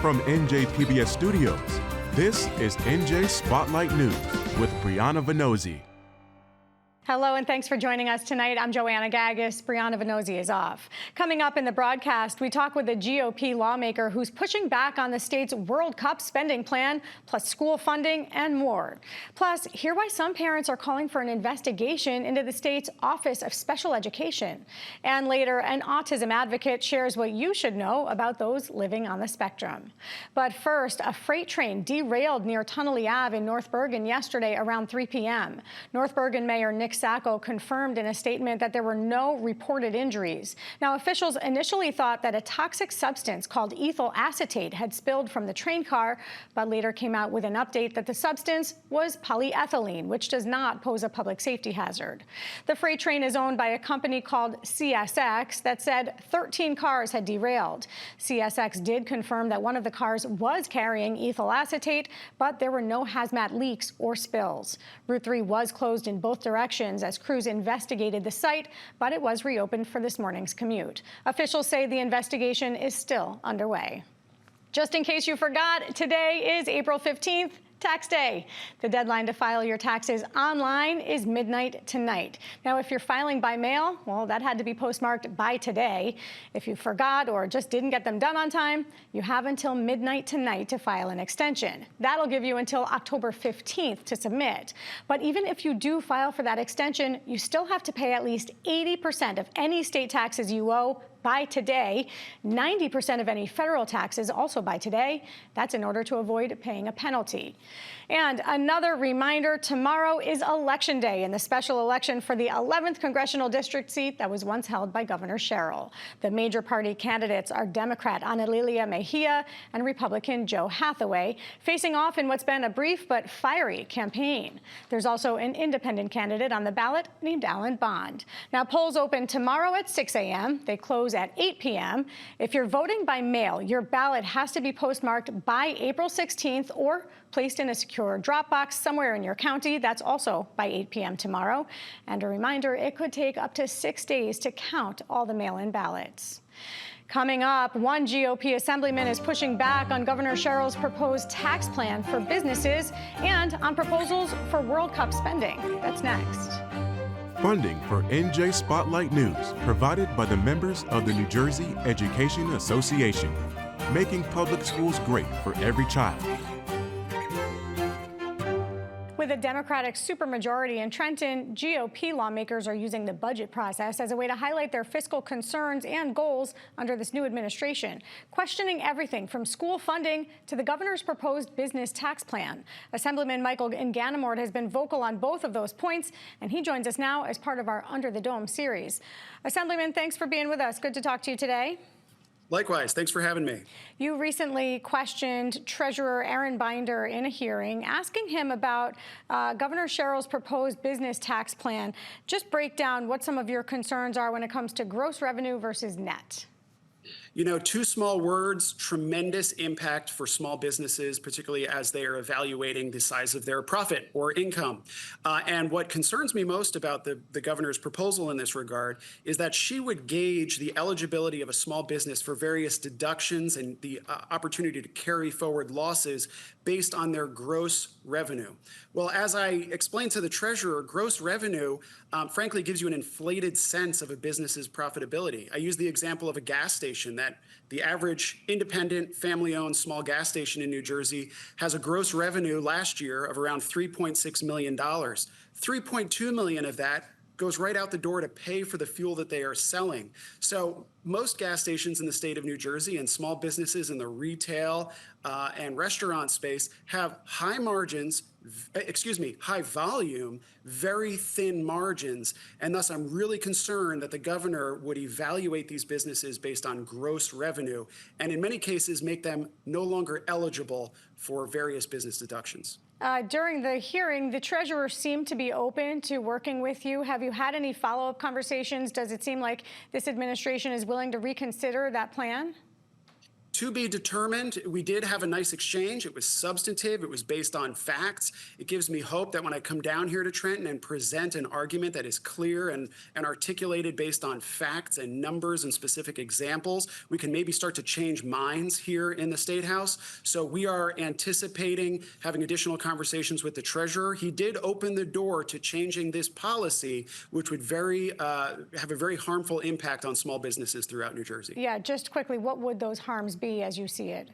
From NJ PBS Studios, this is NJ Spotlight News with Brianna Venozzi. Hello and thanks for joining us tonight. I'm Joanna Gagis. Brianna Venozzi is off. Coming up in the broadcast, we talk with a GOP lawmaker who's pushing back on the state's World Cup spending plan, plus school funding and more. Plus, hear why some parents are calling for an investigation into the state's Office of Special Education. And later, an autism advocate shares what you should know about those living on the spectrum. But first, a freight train derailed near Tunnelly Ave in North Bergen yesterday around 3 p.m. North Bergen Mayor Nick Sacco confirmed in a statement that there were no reported injuries. Now, officials initially thought that a toxic substance called ethyl acetate had spilled from the train car, but later came out with an update that the substance was polyethylene, which does not pose a public safety hazard. The freight train is owned by a company called CSX that said 13 cars had derailed. CSX did confirm that one of the cars was carrying ethyl acetate, but there were no hazmat leaks or spills. Route 3 was closed in both directions as crews investigated the site, but it was reopened for this morning's commute. Officials say the investigation is still underway. Just in case you forgot, today is April 15th. Tax day. The deadline to file your taxes online is midnight tonight. Now, if you're filing by mail, well, that had to be postmarked by today. If you forgot or just didn't get them done on time, you have until midnight tonight to file an extension. That'll give you until October 15th to submit. But even if you do file for that extension, you still have to pay at least 80% of any state taxes you owe by today, 90% of any federal taxes also by today. That's in order to avoid paying a penalty. And another reminder, tomorrow is Election Day in the special election for the 11th Congressional District seat that was once held by Governor Sherrill. The major party candidates are Democrat Ana Lilia Mejia and Republican Joe Hathaway, facing off in what's been a brief but fiery campaign. There's also an independent candidate on the ballot named Alan Bond. Now, polls open tomorrow at 6 a.m. They close at 8 p.m. If you're voting by mail, your ballot has to be postmarked by April 16th or placed in a secure drop box somewhere in your county. That's also by 8 p.m. tomorrow. And a reminder, it could take up to 6 days to count all the mail-in ballots. Coming up, one GOP assemblyman is pushing back on Governor Sherrill's proposed tax plan for businesses and on proposals for World Cup spending. That's next. Funding for NJ Spotlight News provided by the members of the New Jersey Education Association, making public schools great for every child. With a Democratic supermajority in Trenton, GOP lawmakers are using the budget process as a way to highlight their fiscal concerns and goals under this new administration, questioning everything from school funding to the governor's proposed business tax plan. Assemblyman Michael Inganamort has been vocal on both of those points, and he joins us now as part of our Under the Dome series. Assemblyman, thanks for being with us. Good to talk to you today. Likewise. Thanks for having me. You recently questioned Treasurer Aaron Binder in a hearing, asking him about Governor Sherrill's proposed business tax plan. Just break down what some of your concerns are when it comes to gross revenue versus net. You know, two small words, tremendous impact for small businesses, particularly as they are evaluating the size of their profit or income. And what concerns me most about the governor's proposal in this regard is that she would gauge the eligibility of a small business for various deductions and the opportunity to carry forward losses based on their gross revenue. Well, as I explained to the treasurer, gross revenue, frankly, gives you an inflated sense of a business's profitability. I use the example of a gas station that the average independent, family-owned small gas station in New Jersey has a gross revenue last year of around $3.6 million. $3.2 million of that goes right out the door to pay for the fuel that they are selling. So most gas stations in the state of New Jersey and small businesses in the retail and restaurant space have high margins, high volume, very thin margins. And thus I'm really concerned that the governor would evaluate these businesses based on gross revenue and in many cases make them no longer eligible for various business deductions. During the hearing, the treasurer seemed to be open to working with you. Have you had any follow-up conversations? Does it seem like this administration is willing to reconsider that plan? To be determined. We did have a nice exchange. It was substantive. It was based on facts. It gives me hope that when I come down here to Trenton and present an argument that is clear and articulated based on facts and numbers and specific examples, we can maybe start to change minds here in the State House. So we are anticipating having additional conversations with the treasurer. He did open the door to changing this policy, which would have a very harmful impact on small businesses throughout New Jersey. Yeah, just quickly, what would those harms be as you see it?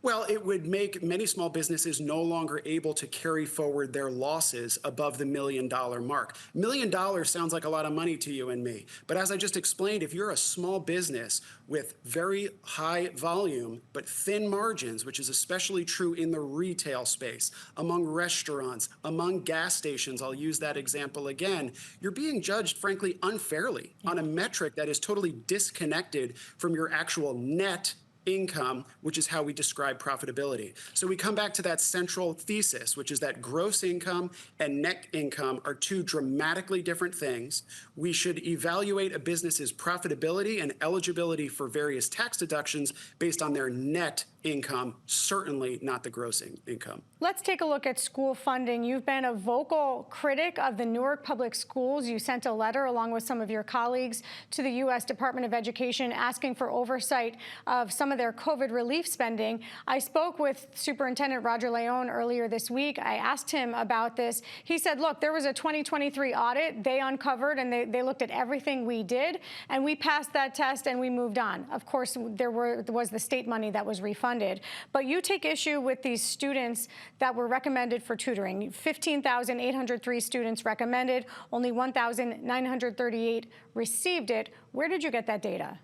Well, it would make many small businesses no longer able to carry forward their losses above the $1 million mark. $1 million sounds like a lot of money to you and me. But as I just explained, if you're a small business with very high volume but thin margins, which is especially true in the retail space, among restaurants, among gas stations, I'll use that example again, you're being judged, frankly, unfairly on a metric that is totally disconnected from your actual net income, which is how we describe profitability. So we come back to that central thesis, which is that gross income and net income are two dramatically different things. We should evaluate a business's profitability and eligibility for various tax deductions based on their net income, certainly not the gross income. Let's take a look at school funding. You've been a vocal critic of the Newark Public Schools. You sent a letter along with some of your colleagues to the U.S. Department of Education asking for oversight of some of their COVID relief spending. I spoke with Superintendent Roger Leone earlier this week. I asked him about this. He said, look, there was a 2023 audit they uncovered, and they looked at everything we did, and we passed that test and we moved on. Of course, there was the state money that was refunded. But you take issue with these students that were recommended for tutoring. 15,803 students recommended, only 1,938 received it. Where did you get that data?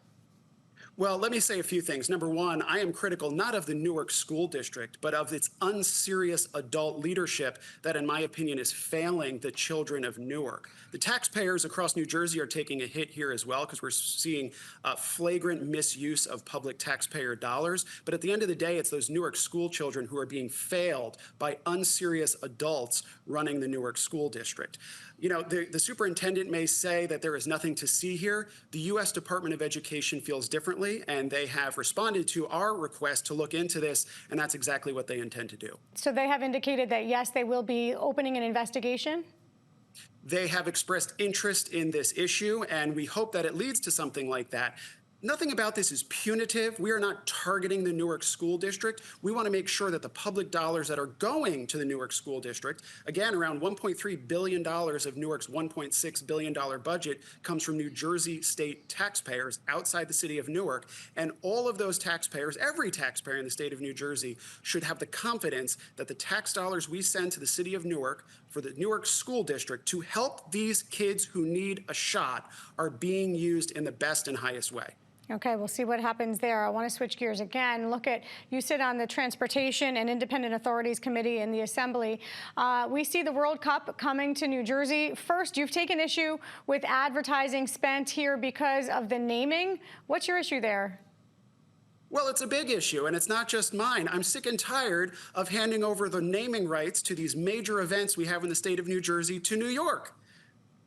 Well, let me say a few things. Number one, I am critical not of the Newark School District, but of its unserious adult leadership that, in my opinion, is failing the children of Newark. The taxpayers across New Jersey are taking a hit here as well because we're seeing flagrant misuse of public taxpayer dollars. But at the end of the day, it's those Newark school children who are being failed by unserious adults running the Newark School District. You know, the superintendent may say that there is nothing to see here. The U.S. Department of Education feels differently, and they have responded to our request to look into this, and that's exactly what they intend to do. So they have indicated that, yes, they will be opening an investigation? They have expressed interest in this issue, and we hope that it leads to something like that. Nothing about this is punitive. We are not targeting the Newark School District. We want to make sure that the public dollars that are going to the Newark School District, again, around $1.3 billion of Newark's $1.6 billion budget comes from New Jersey state taxpayers outside the city of Newark. And all of those taxpayers, every taxpayer in the state of New Jersey, should have the confidence that the tax dollars we send to the city of Newark for the Newark School District to help these kids who need a shot are being used in the best and highest way. Okay, we'll see what happens there. I want to switch gears again. Look at, you sit on the Transportation and Independent Authorities Committee in the Assembly. We see the World Cup coming to New Jersey. First, you've taken issue with advertising spent here because of the naming. What's your issue there? Well, it's a big issue, and it's not just mine. I'm sick and tired of handing over the naming rights to these major events we have in the state of New Jersey to New York.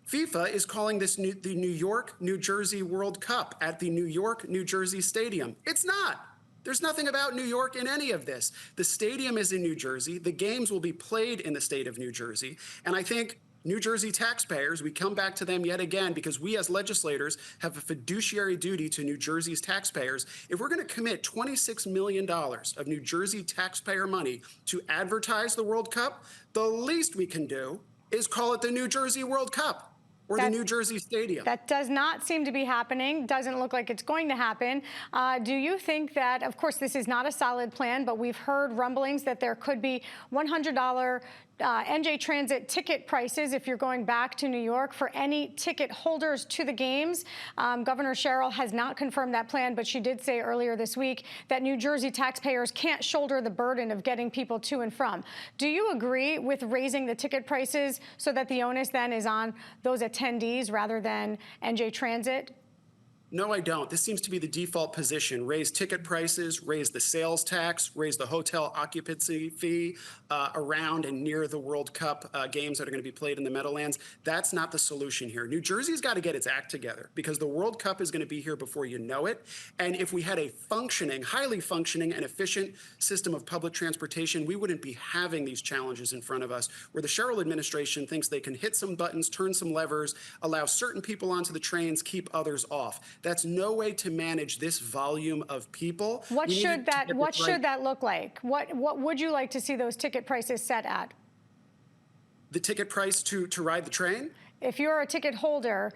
FIFA is calling this the New York, New Jersey World Cup at the New York, New Jersey Stadium. It's not. There's nothing about New York in any of this. The stadium is in New Jersey. The games will be played in the state of New Jersey. And I think New Jersey taxpayers, we come back to them yet again because we as legislators have a fiduciary duty to New Jersey's taxpayers. If we're going to commit $26 million of New Jersey taxpayer money to advertise the World Cup, the least we can do is call it the New Jersey World Cup. Or the New Jersey Stadium. That does not seem to be happening. Doesn't look like it's going to happen. Do you think that, of course, this is not a solid plan, but we've heard rumblings that there could be $100 NJ Transit ticket prices if you're going back to New York for any ticket holders to the games. Governor Sherrill has not confirmed that plan, but she did say earlier this week that New Jersey taxpayers can't shoulder the burden of getting people to and from. Do you agree with raising the ticket prices so that the onus then is on those attendees rather than NJ Transit? No, I don't. This seems to be the default position. Raise ticket prices, raise the sales tax, raise the hotel occupancy fee around and near the World Cup games that are going to be played in the Meadowlands. That's not the solution here. New Jersey's got to get its act together because the World Cup is going to be here before you know it. And if we had a functioning, highly functioning and efficient system of public transportation, we wouldn't be having these challenges in front of us where the Sherrill administration thinks they can hit some buttons, turn some levers, allow certain people onto the trains, keep others off. That's no way to manage this volume of people. What should that look like? What would you like to see those ticket prices set at? The ticket price to ride the train? If you're a ticket holder,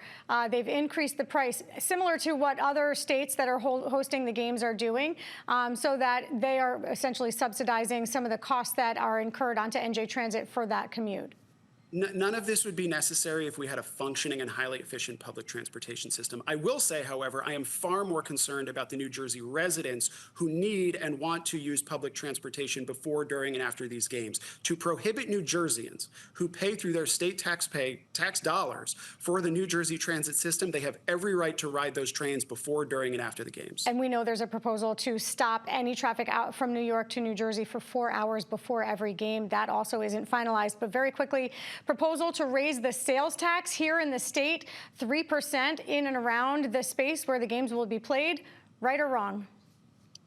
they've increased the price, similar to what other states that are hosting the games are doing, so that they are essentially subsidizing some of the costs that are incurred onto NJ Transit for that commute. None of this would be necessary if we had a functioning and highly efficient public transportation system. I will say, however, I am far more concerned about the New Jersey residents who need and want to use public transportation before, during, and after these games. To prohibit New Jerseyans who pay through their state tax dollars for the New Jersey transit system, they have every right to ride those trains before, during, and after the games. And we know there's a proposal to stop any traffic out from New York to New Jersey for 4 hours before every game. That also isn't finalized. But very quickly, proposal to raise the sales tax here in the state 3% in and around the space where the games will be played. Right or wrong?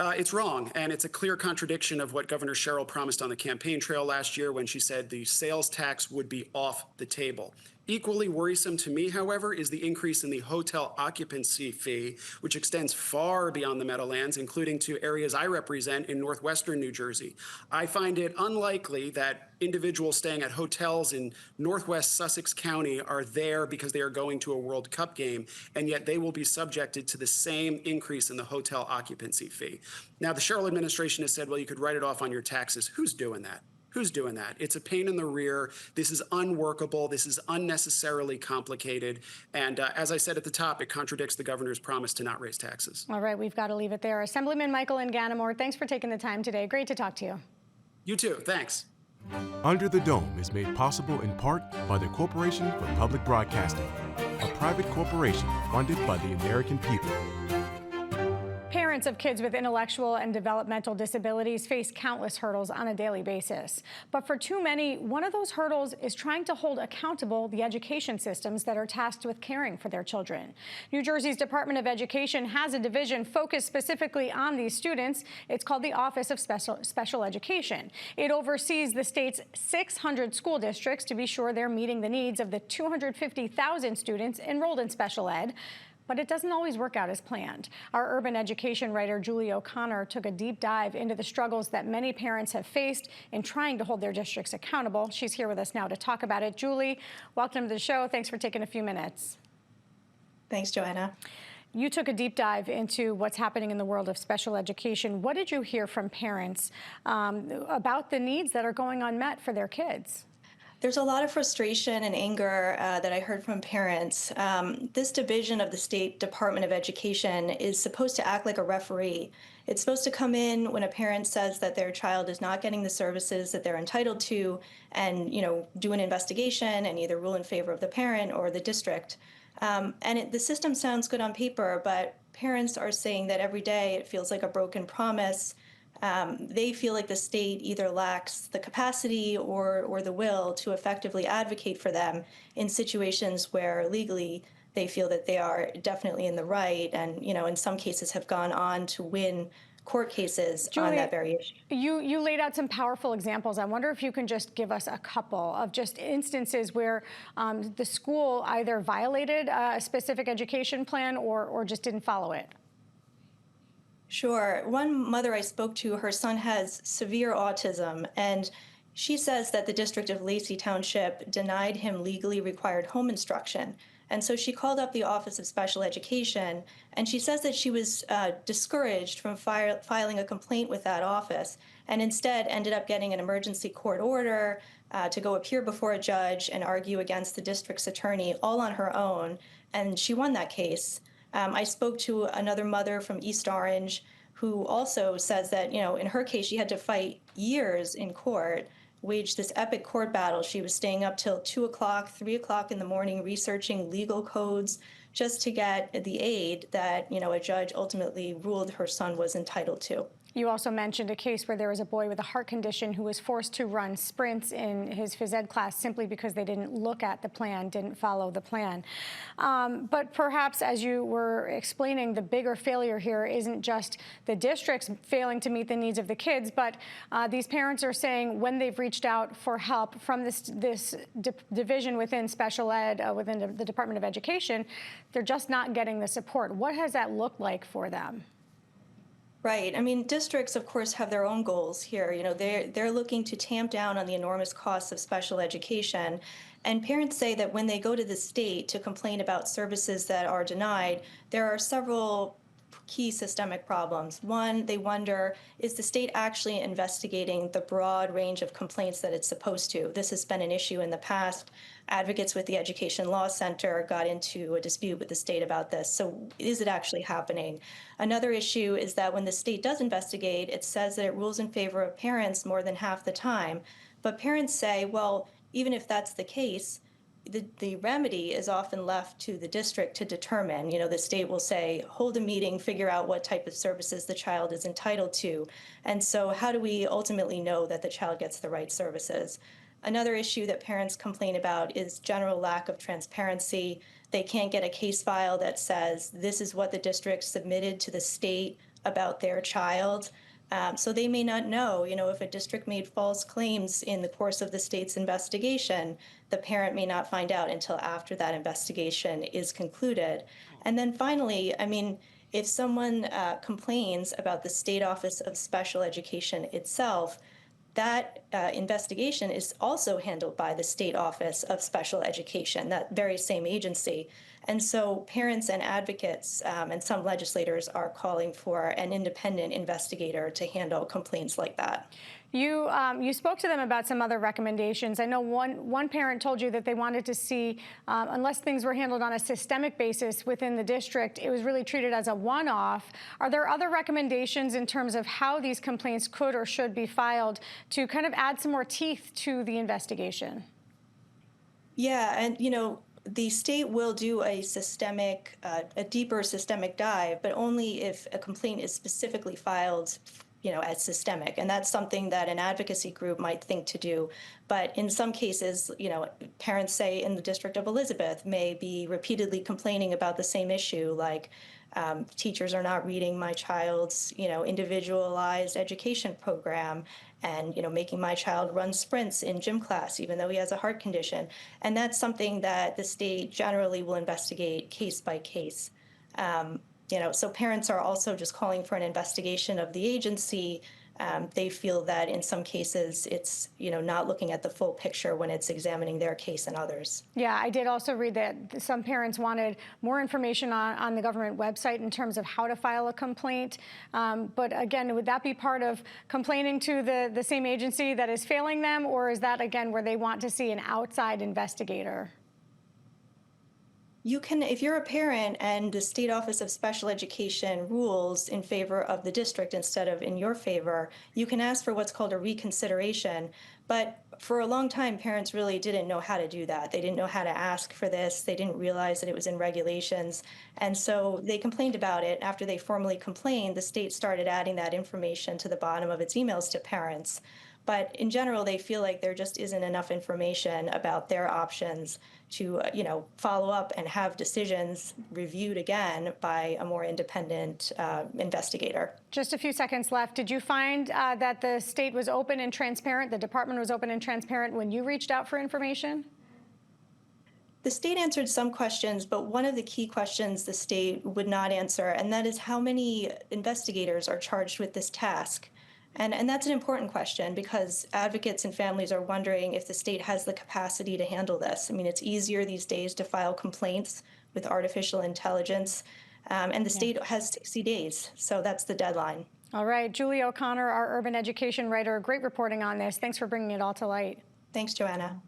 It's wrong, and it's a clear contradiction of what Governor Sherrill promised on the campaign trail last year when she said the sales tax would be off the table. Equally worrisome to me, however, is the increase in the hotel occupancy fee, which extends far beyond the Meadowlands, including to areas I represent in northwestern New Jersey. I find it unlikely that individuals staying at hotels in northwest Sussex County are there because they are going to a World Cup game, and yet they will be subjected to the same increase in the hotel occupancy fee. Now, the Sherrill administration has said, well, you could write it off on your taxes. Who's doing that? Who's doing that? It's a pain in the rear. This is unworkable. This is unnecessarily complicated. And as I said at the top, it contradicts the governor's promise to not raise taxes. All right, we've got to leave it there. Assemblyman Michael Inganamort, thanks for taking the time today. Great to talk to you. You too. Thanks. Under the Dome is made possible in part by the Corporation for Public Broadcasting, a private corporation funded by the American people. Parents of kids with intellectual and developmental disabilities face countless hurdles on a daily basis. But for too many, one of those hurdles is trying to hold accountable the education systems that are tasked with caring for their children. New Jersey's Department of Education has a division focused specifically on these students. It's called the Office of Special Education. It oversees the state's 600 school districts to be sure they're meeting the needs of the 250,000 students enrolled in special ed. But it doesn't always work out as planned. Our urban education writer, Julie O'Connor, took a deep dive into the struggles that many parents have faced in trying to hold their districts accountable. She's here with us now to talk about it. Julie, welcome to the show. Thanks for taking a few minutes. Thanks, Joanna. You took a deep dive into what's happening in the world of special education. What did you hear from parents about the needs that are going unmet for their kids? There's a lot of frustration and anger that I heard from parents. This division of the State Department of Education is supposed to act like a referee. It's supposed to come in when a parent says that their child is not getting the services that they're entitled to and, do an investigation and either rule in favor of the parent or the district. The system sounds good on paper, but parents are saying that every day it feels like a broken promise. They feel like the state either lacks the capacity or the will to effectively advocate for them in situations where legally they feel that they are definitely in the right and, in some cases have gone on to win court cases on that very issue. You laid out some powerful examples. I wonder if you can just give us a couple of just instances where the school either violated a specific education plan or just didn't follow it. Sure. One mother I spoke to, her son has severe autism, and she says that the District of Lacey Township denied him legally required home instruction. And so she called up the Office of Special Education, and she says that she was discouraged from filing a complaint with that office, and instead ended up getting an emergency court order to go appear before a judge and argue against the district's attorney all on her own, and she won that case. I spoke to another mother from East Orange who also says that, in her case, she had to fight years in court, wage this epic court battle. She was staying up till 2 o'clock, 3 o'clock in the morning, researching legal codes, just to get the aid that, a judge ultimately ruled her son was entitled to. You also mentioned a case where there was a boy with a heart condition who was forced to run sprints in his phys ed class simply because they didn't look at the plan, didn't follow the plan. But perhaps, as you were explaining, the bigger failure here isn't just the districts failing to meet the needs of the kids, but these parents are saying when they've reached out for help from this division within special ed, within the Department of Education, they're just not getting the support. What has that looked like for them? Right. I mean, districts, of course, have their own goals here. They're looking to tamp down on the enormous costs of special education. And parents say that when they go to the state to complain about services that are denied, there are several key systemic problems. One, they wonder, is the state actually investigating the broad range of complaints that it's supposed to? This has been an issue in the past. Advocates with the Education Law Center got into a dispute with the state about this. So is it actually happening? Another issue is that when the state does investigate, it says that it rules in favor of parents more than half the time. But parents say, well, even if that's the case, the remedy is often left to the district to determine. The state will say, hold a meeting, figure out what type of services the child is entitled to. And so how do we ultimately know that the child gets the right services? Another issue that parents complain about is general lack of transparency. They can't get a case file that says this is what the district submitted to the state about their child. So they may not know, if a district made false claims in the course of the state's investigation, the parent may not find out until after that investigation is concluded. And then finally, if someone complains about the State Office of Special Education itself, that investigation is also handled by the State Office of Special Education, that very same agency. And so parents and advocates and some legislators are calling for an independent investigator to handle complaints like that. You spoke to them about some other recommendations. I know one parent told you that they wanted to see, unless things were handled on a systemic basis within the district, it was really treated as a one-off. Are there other recommendations in terms of how these complaints could or should be filed to kind of add some more teeth to the investigation? Yeah, and the state will do a deeper systemic dive, but only if a complaint is specifically filed, as systemic. And that's something that an advocacy group might think to do. But in some cases, parents say in the District of Elizabeth may be repeatedly complaining about the same issue, like teachers are not reading my child's, individualized education program, and making my child run sprints in gym class even though he has a heart condition. And that's something that the state generally will investigate case by case. So parents are also just calling for an investigation of the agency. They feel that in some cases it's not looking at the full picture when it's examining their case and others. Yeah, I did also read that some parents wanted more information on the government website in terms of how to file a complaint. But again, would that be part of complaining to the same agency that is failing them, or is that again where they want to see an outside investigator? You can, if you're a parent and the State Office of Special Education rules in favor of the district instead of in your favor, you can ask for what's called a reconsideration. But for a long time, parents really didn't know how to do that. They didn't know how to ask for this. They didn't realize that it was in regulations. And so they complained about it. After they formally complained, the state started adding that information to the bottom of its emails to parents. But in general, they feel like there just isn't enough information about their options to, follow up and have decisions reviewed again by a more independent investigator. Just a few seconds left. Did you find that the state was open and transparent, the department was open and transparent when you reached out for information? The state answered some questions, but one of the key questions the state would not answer, and that is how many investigators are charged with this task. And that's an important question because advocates and families are wondering if the state has the capacity to handle this. It's easier these days to file complaints with artificial intelligence, and the state has 60 days, so that's the deadline. All right, Julie O'Connor, our urban education writer, great reporting on this. Thanks for bringing it all to light. Thanks, Joanna.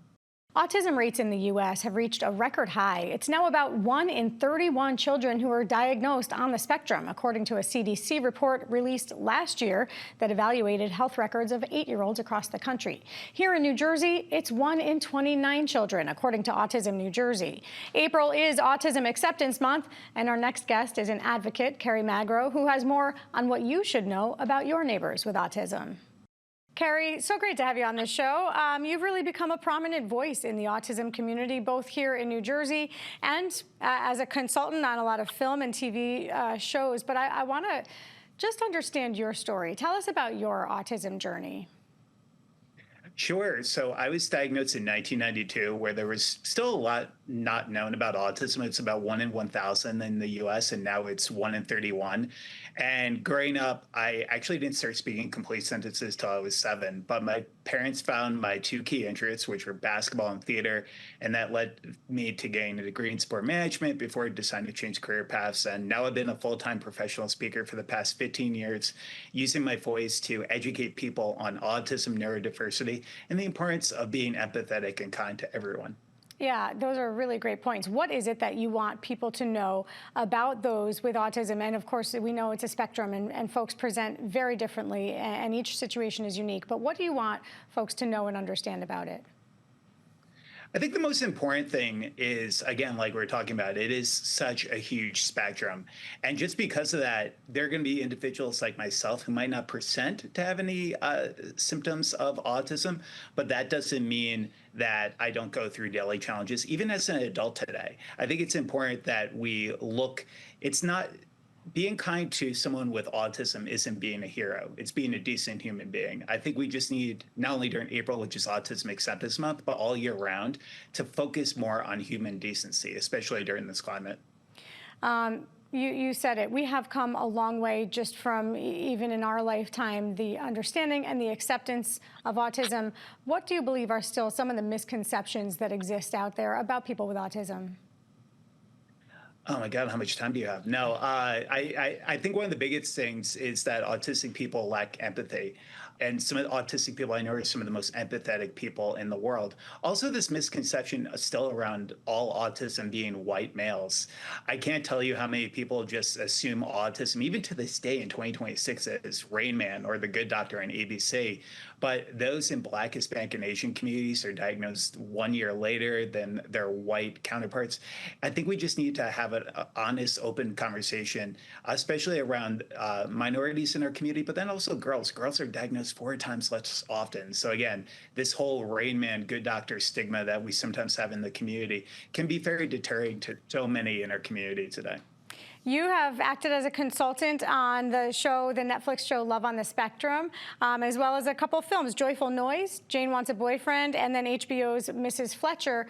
Autism rates in the U.S. have reached a record high. It's now about 1 in 31 children who are diagnosed on the spectrum, according to a CDC report released last year that evaluated health records of 8-year-olds across the country. Here in New Jersey, it's 1 in 29 children, according to Autism New Jersey. April is Autism Acceptance Month, and our next guest is an advocate, Carrie Magro, who has more on what you should know about your neighbors with autism. Carrie, so great to have you on the show. You've really become a prominent voice in the autism community, both here in New Jersey and as a consultant on a lot of film and TV shows. But I want to just understand your story. Tell us about your autism journey. Sure. So I was diagnosed in 1992, where there was still a lot not known about autism. It's about 1 in 1,000 in the US, and now it's 1 in 31. And growing up, I actually didn't start speaking complete sentences till I was 7. But my parents found my 2 key interests, which were basketball and theater, and that led me to getting a degree in sport management before I decided to change career paths. And now I've been a full-time professional speaker for the past 15 years, using my voice to educate people on autism, neurodiversity, and the importance of being empathetic and kind to everyone. Yeah, those are really great points. What is it that you want people to know about those with autism? And of course, we know it's a spectrum and folks present very differently and each situation is unique. But what do you want folks to know and understand about it? I think the most important thing is, again, like we we're talking about, it is such a huge spectrum. And just because of that, there are going to be individuals like myself who might not present to have any symptoms of autism, but that doesn't mean that I don't go through daily challenges, even as an adult today. I think it's important that we look, it's not, being kind to someone with autism isn't being a hero. It's being a decent human being. I think we just need, not only during April, which is Autism Acceptance Month, but all year round, to focus more on human decency, especially during this climate. You said it. We have come a long way just from, even in our lifetime, the understanding and the acceptance of autism. What do you believe are still some of the misconceptions that exist out there about people with autism? Oh my God, how much time do you have? No, I think one of the biggest things is that autistic people lack empathy. And some of the autistic people I know are some of the most empathetic people in the world. Also, this misconception still around all autism being white males. I can't tell you how many people just assume autism, even to this day in 2026, as Rain Man or The Good Doctor on ABC. But those in Black, Hispanic, and Asian communities are diagnosed 1 year later than their white counterparts. I think we just need to have an honest, open conversation, especially around minorities in our community, but then also girls. Girls are diagnosed 4 times less often. So again, this whole Rain Man, Good Doctor stigma that we sometimes have in the community can be very deterring to so many in our community today. You have acted as a consultant on the show, the Netflix show Love on the Spectrum, as well as a couple of films, Joyful Noise, Jane Wants a Boyfriend, and then HBO's Mrs. Fletcher.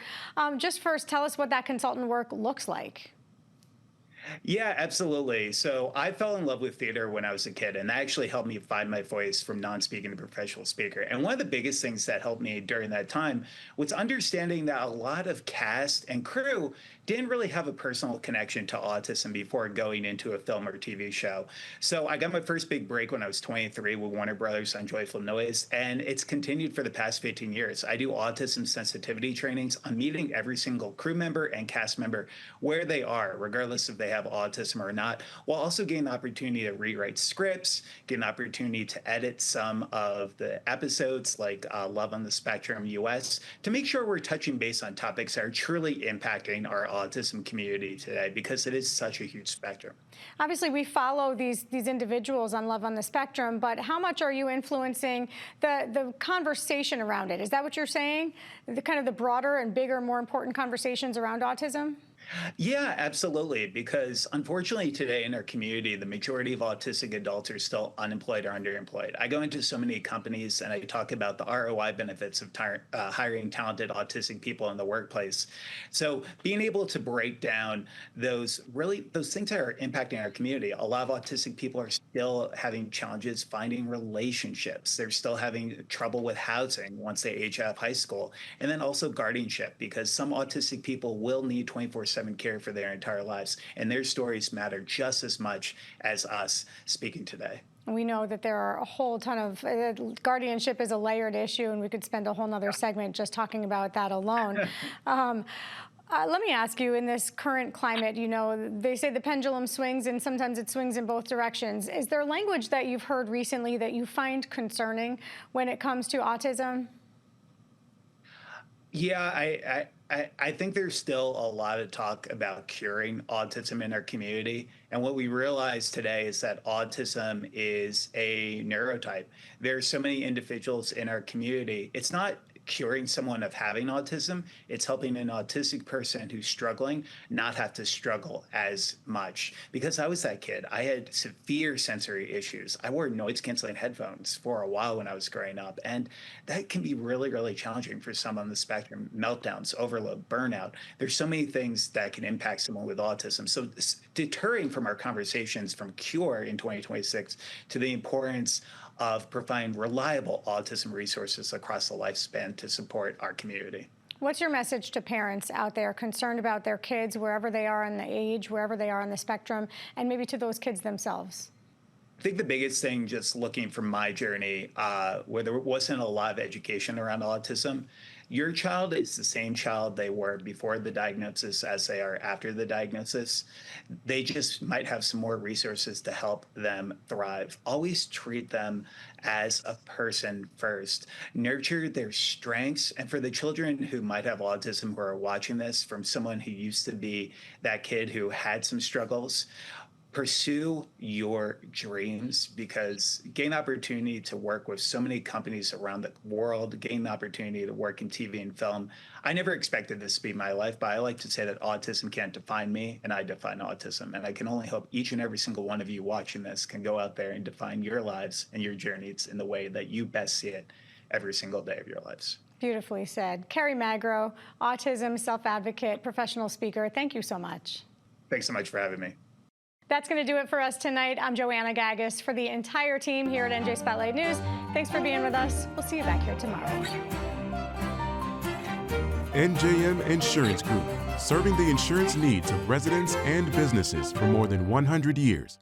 Just first, tell us what that consultant work looks like. Yeah, absolutely. So I fell in love with theater when I was a kid, and that actually helped me find my voice from non-speaking to professional speaker. And one of the biggest things that helped me during that time was understanding that a lot of cast and crew didn't really have a personal connection to autism before going into a film or TV show. So I got my first big break when I was 23 with Warner Brothers on Joyful Noise, and it's continued for the past 15 years. I do autism sensitivity trainings. I'm meeting every single crew member and cast member where they are, regardless if they have autism or not, while also getting the opportunity to rewrite scripts, get an opportunity to edit some of the episodes like Love on the Spectrum US, to make sure we're touching base on topics that are truly impacting our autism community today, because it is such a huge spectrum. Obviously, we follow these individuals on Love on the Spectrum, but how much are you influencing the conversation around it? Is that what you're saying? The kind of the broader and bigger, more important conversations around autism? Yeah, absolutely. Because unfortunately today in our community, the majority of autistic adults are still unemployed or underemployed. I go into so many companies and I talk about the ROI benefits of hiring talented autistic people in the workplace. So being able to break down those things that are impacting our community. A lot of autistic people are still having challenges finding relationships. They're still having trouble with housing once they age out of high school. And then also guardianship, because some autistic people will need 24/7 care for their entire lives, and their stories matter just as much as us speaking today. We know that there are a whole ton of guardianship is a layered issue, and we could spend a whole nother segment just talking about that alone. Let me ask you, in this current climate, you know, they say the pendulum swings and sometimes it swings in both directions. Is there language that you've heard recently that you find concerning when it comes to autism? Yeah, I think there's still a lot of talk about curing autism in our community. And what we realize today is that autism is a neurotype. There are so many individuals in our community. It's not curing someone of having autism, it's helping an autistic person who's struggling not have to struggle as much. Because I was that kid, I had severe sensory issues. I wore noise canceling headphones for a while when I was growing up, and that can be really, really challenging for some on the spectrum. Meltdowns, overload, burnout. There's so many things that can impact someone with autism. So deterring from our conversations from cure in 2026 to the importance of providing reliable autism resources across the lifespan to support our community. What's your message to parents out there concerned about their kids, wherever they are in the age, wherever they are on the spectrum, and maybe to those kids themselves? I think the biggest thing, just looking from my journey, where there wasn't a lot of education around autism, your child is the same child they were before the diagnosis as they are after the diagnosis. They just might have some more resources to help them thrive. Always treat them as a person first. Nurture their strengths. And for the children who might have autism who are watching this, from someone who used to be that kid who had some struggles, pursue your dreams, because gain opportunity to work with so many companies around the world, gain the opportunity to work in TV and film. I never expected this to be my life, but I like to say that autism can't define me, and I define autism. And I can only hope each and every single one of you watching this can go out there and define your lives and your journeys in the way that you best see it every single day of your lives. Beautifully said. Carrie Magro, autism self-advocate, professional speaker, thank you so much. Thanks so much for having me. That's going to do it for us tonight. I'm Joanna Gagis. For the entire team here at NJ Spotlight News, thanks for being with us. We'll see you back here tomorrow. NJM Insurance Group, serving the insurance needs of residents and businesses for more than 100 years.